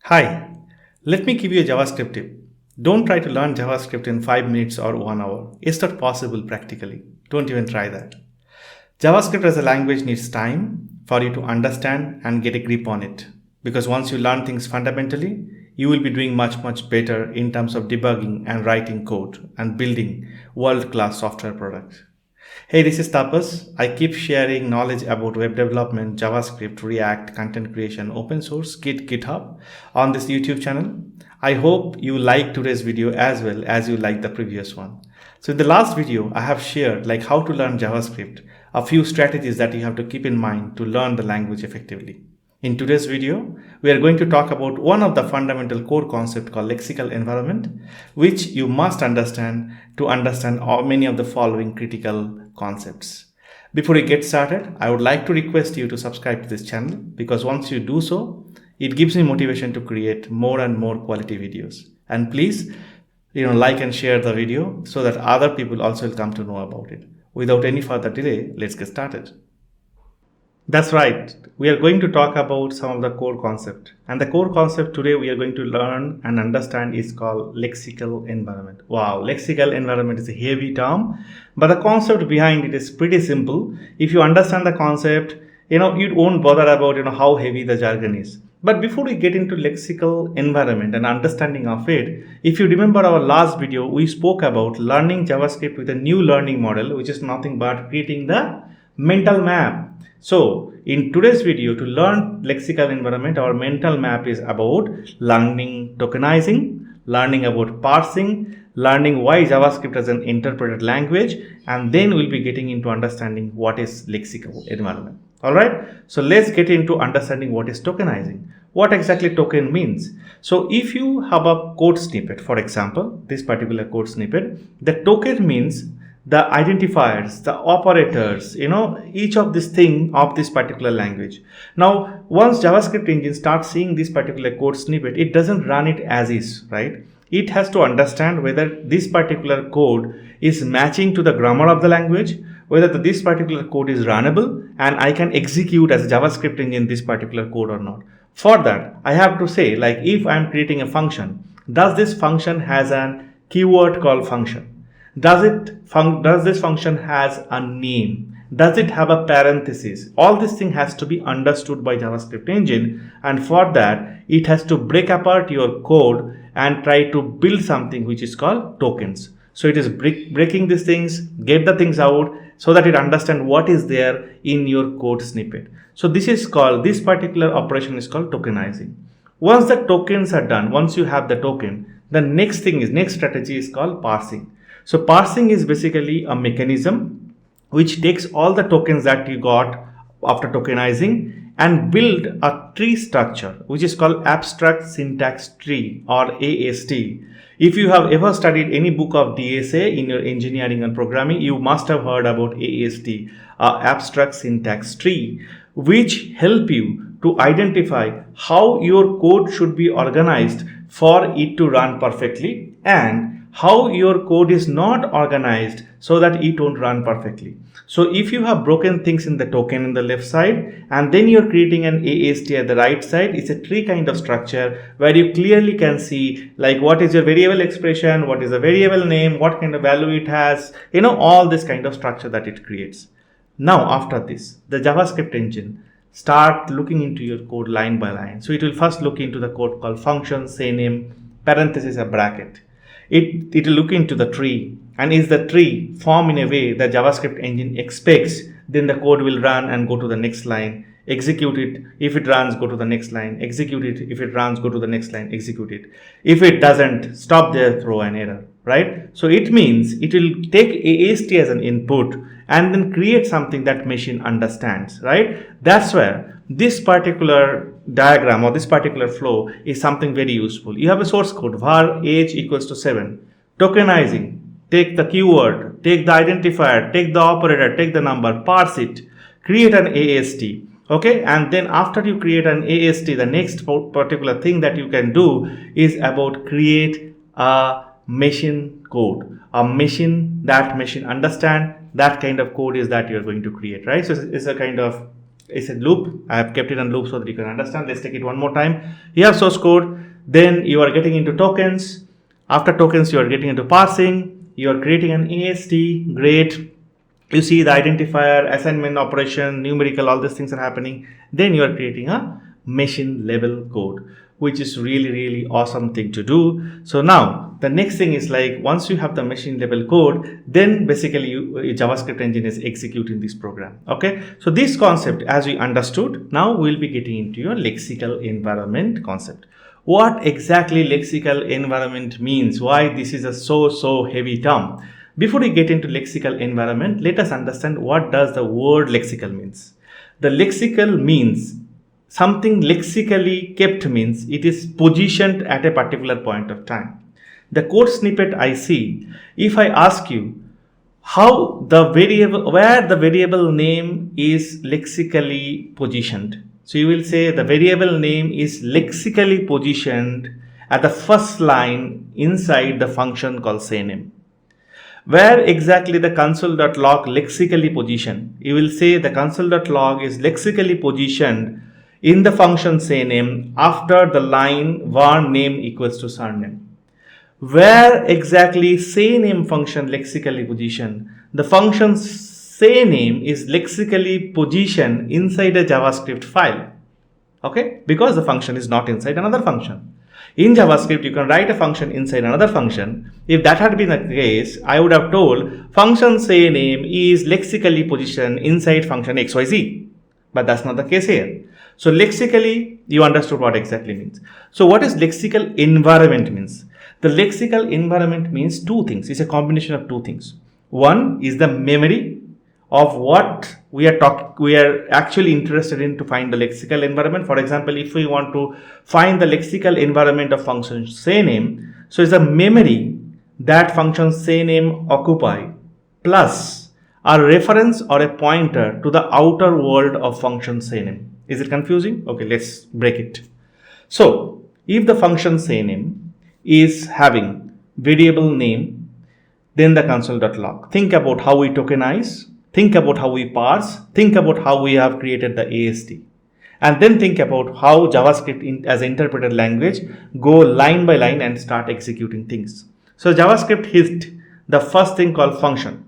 Hi, let me give you a JavaScript tip. Don't try to learn JavaScript in 5 minutes or 1 hour. It's not possible practically. Don't even try that. JavaScript as a language needs time for you to understand and get a grip on it. Because once you learn things fundamentally, you will be doing much better in terms of debugging and writing code and building world-class software products. Hey, this is Tapas. I keep sharing knowledge about web development, JavaScript, React, content creation, open source, GitHub on this YouTube channel. I hope you like today's video as well as you like the previous one. So in the last video, I have shared like how to learn JavaScript, a few strategies that you have to keep in mind to learn the language effectively. In today's video, we are going to talk about one of the fundamental core concepts called lexical environment, which you must understand to understand many of the following critical concepts. Before we get started, I would like to request you to subscribe to this channel because once you do so, it gives me motivation to create more and more quality videos. And please, like and share the video so that other people also will come to know about it. Without any further delay, let's get started. That's right. We are going to talk about some of the core concept. And the core concept today we are going to learn and understand is called lexical environment. Wow, lexical environment is a heavy term, but the concept behind it is pretty simple. If you understand the concept, you won't bother about how heavy the jargon is. But before we get into lexical environment and understanding of it, if you remember our last video, we spoke about learning JavaScript with a new learning model, which is nothing but creating the mental map. So in today's video, to learn lexical environment, our mental map is about learning tokenizing, learning about parsing, learning why JavaScript is an interpreted language, and then we'll be getting into understanding what is lexical environment. All right, so let's get into understanding what is tokenizing. What exactly token means? So if you have a code snippet, for example, this particular code snippet, the token means the identifiers, the operators, each of this thing of this particular language. Now, once JavaScript engine starts seeing this particular code snippet, it doesn't run it as is, right? It has to understand whether this particular code is matching to the grammar of the language, whether this particular code is runnable and I can execute as a JavaScript engine this particular code or not. For that, I have to say, like if I'm creating a function, does this function has an keyword called function? Does this function has a name? Does it have a parenthesis? All this thing has to be understood by JavaScript engine, and for that it has to break apart your code and try to build something which is called tokens. So it is breaking these things, get the things out so that it understands what is there in your code snippet. So this particular operation is called tokenizing. Once the tokens are done, once you have the token, the next strategy is called parsing. So parsing is basically a mechanism which takes all the tokens that you got after tokenizing and build a tree structure which is called abstract syntax tree or AST. If you have ever studied any book of DSA in your engineering and programming, you must have heard about AST, abstract syntax tree, which help you to identify how your code should be organized for it to run perfectly and how your code is not organized so that it won't run perfectly. So if you have broken things in the token in the left side and then you're creating an AST at the right side, it's a tree kind of structure where you clearly can see like what is your variable expression, what is the variable name, what kind of value it has, all this kind of structure that it creates. Now after this, the JavaScript engine start looking into your code line by line. So it will first look into the code called function, say name, parenthesis, a bracket. It will look into the tree, and is the tree formed in a way that JavaScript engine expects, then the code will run and go to the next line, execute it. If it runs, go to the next line, execute it. If it runs, go to the next line, execute it. If it doesn't, stop there, throw an error, right? So it means it will take AST as an input and then create something that machine understands, right? That's where this particular diagram or this particular flow is something very useful. You have a source code var age equals to 7. Tokenizing, take the keyword, take the identifier, take the operator, take the number, parse it, create an AST. Okay, and then after you create an AST, the next particular thing that you can do is about create a machine code, a machine that machine understand. That kind of code is that you're going to create, right? So it's a loop. I have kept it on loop so that you can understand. Let's take it one more time. You have source code, Then you are getting into tokens. After tokens, you are getting into parsing. You are creating an AST. Great. You see the identifier, assignment operation, numerical, all these things are happening. Then you are creating a machine level code, which is really awesome thing to do. So now the next thing is like, once you have the machine level code, then basically JavaScript engine is executing this program. Okay, so this concept, as we understood, now we'll be getting into your lexical environment concept. What exactly lexical environment means, why this is a so heavy term. Before we get into lexical environment, let us understand what does the word lexical means. The lexical means something lexically kept, means it is positioned at a particular point of time. The code snippet I see, if I ask you how the variable, where the variable name is lexically positioned, so you will say the variable name is lexically positioned at the first line inside the function called sayname. Where exactly the console.log lexically positioned, you will say the console.log is lexically positioned in the function sayname after the line var name equals to surname. Where exactly sayname function lexically positioned, the function sayname is lexically positioned inside a JavaScript file. Okay, because the function is not inside another function. In JavaScript, you can write a function inside another function. If that had been the case, I would have told function sayname is lexically positioned inside function XYZ. But that's not the case here. So lexically, you understood what exactly means. So what is lexical environment means? The lexical environment means two things. It's a combination of two things. One is the memory of what we are actually interested in to find the lexical environment. For example, if we want to find the lexical environment of function sayname, so it's a memory that function sayname occupy plus a reference or a pointer to the outer world of function sayname. Is it confusing? Okay, let's break it. So if the function sayname is having variable name, then the console.log. Think about how we tokenize. Think about how we parse, think about how we have created the AST, and then think about how JavaScript as an interpreted language go line by line and start executing things. So JavaScript hit the first thing called function.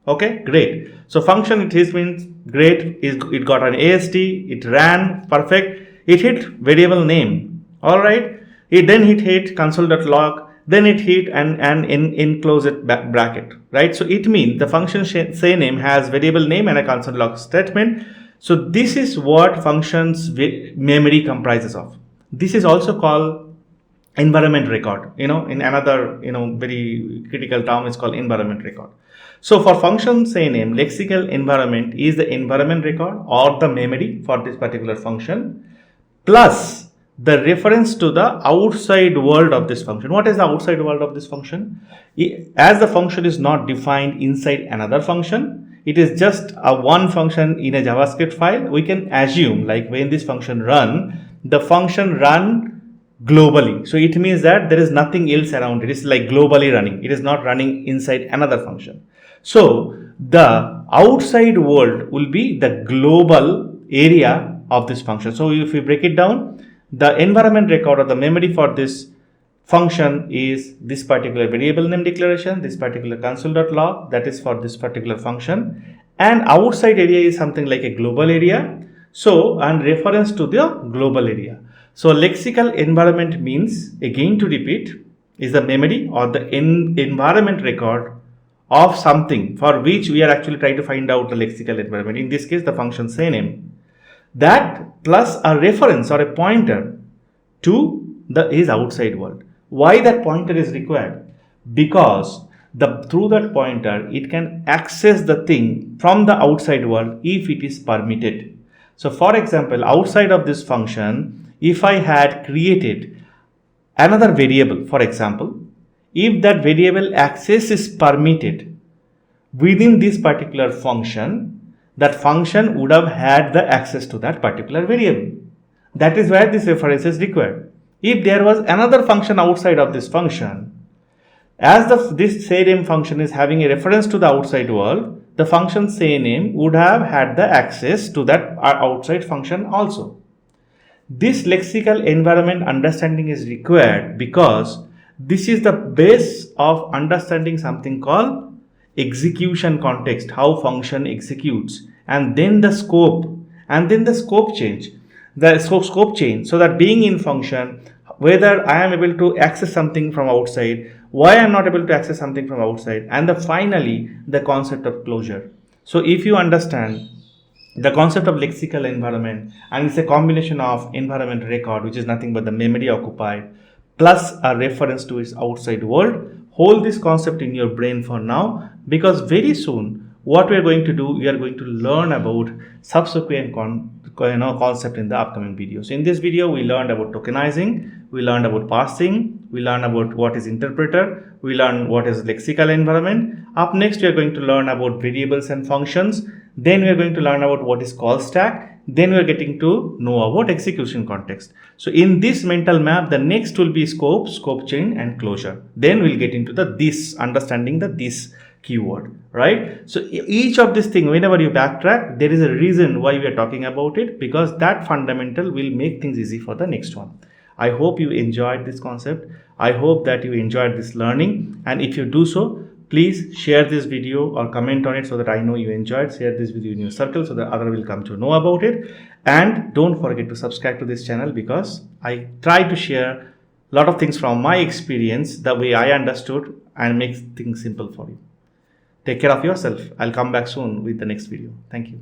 Okay, great. So function it hit means great, it got an AST, it ran, perfect, it hit variable name. All right, then it hit console.log. Then it hit and enclose it bracket, right? So it means the function sayname has variable name and a console.log statement. So this is what functions memory comprises of. This is also called environment record. In another very critical term is called environment record. So for function sayname, lexical environment is the environment record or the memory for this particular function plus the reference to the outside world of this function. What is the outside world of this function? As the function is not defined inside another function, it is just a one function in a JavaScript file. We can assume like when this function run, the function run globally. So it means that there is nothing else around it. It's like globally running. It is not running inside another function. So the outside world will be the global area of this function. So if we break it down, the environment record or the memory for this function is this particular variable name declaration, this particular console.log, that is for this particular function, and outside area is something like a global area. So and reference to the global area. So lexical environment means, again to repeat, is the memory or the environment record of something for which we are actually trying to find out the lexical environment. In this case, the function sayname. That plus a reference or a pointer to his outside world. Why that pointer is required? Because through that pointer it can access the thing from the outside world if it is permitted. So for example, outside of this function, if I had created another variable, for example, if that variable access is permitted within this particular function, that function would have had the access to that particular variable. That is where this reference is required. If there was another function outside of this function, as this sayname function is having a reference to the outside world, the function sayname would have had the access to that outside function also. This lexical environment understanding is required because this is the base of understanding something called execution context, how function executes, and then the scope, and then the scope change, scope change, so that being in function, whether I am able to access something from outside, why I am not able to access something from outside, and finally the concept of closure. So if you understand the concept of lexical environment, and it's a combination of environment record, which is nothing but the memory occupied, plus a reference to its outside world. Hold this concept in your brain for now, because very soon what we are going to do, we are going to learn about subsequent concept in the upcoming video. So in this video, we learned about tokenizing, we learned about parsing, we learned about what is interpreter, we learned what is lexical environment. Up next, we are going to learn about variables and functions. Then we are going to learn about what is call stack. Then we are getting to know about execution context. So in this mental map, the next will be scope, scope chain, and closure. Then we'll get into the this, understanding the this keyword, right? So each of this thing, whenever you backtrack, there is a reason why we are talking about it, because that fundamental will make things easy for the next one. I hope you enjoyed this concept. I hope that you enjoyed this learning. And if you do so, please share this video or comment on it so that I know you enjoyed. Share this video in your circle so that other will come to know about it. And don't forget to subscribe to this channel, because I try to share a lot of things from my experience, the way I understood, and make things simple for you. Take care of yourself. I'll come back soon with the next video. Thank you.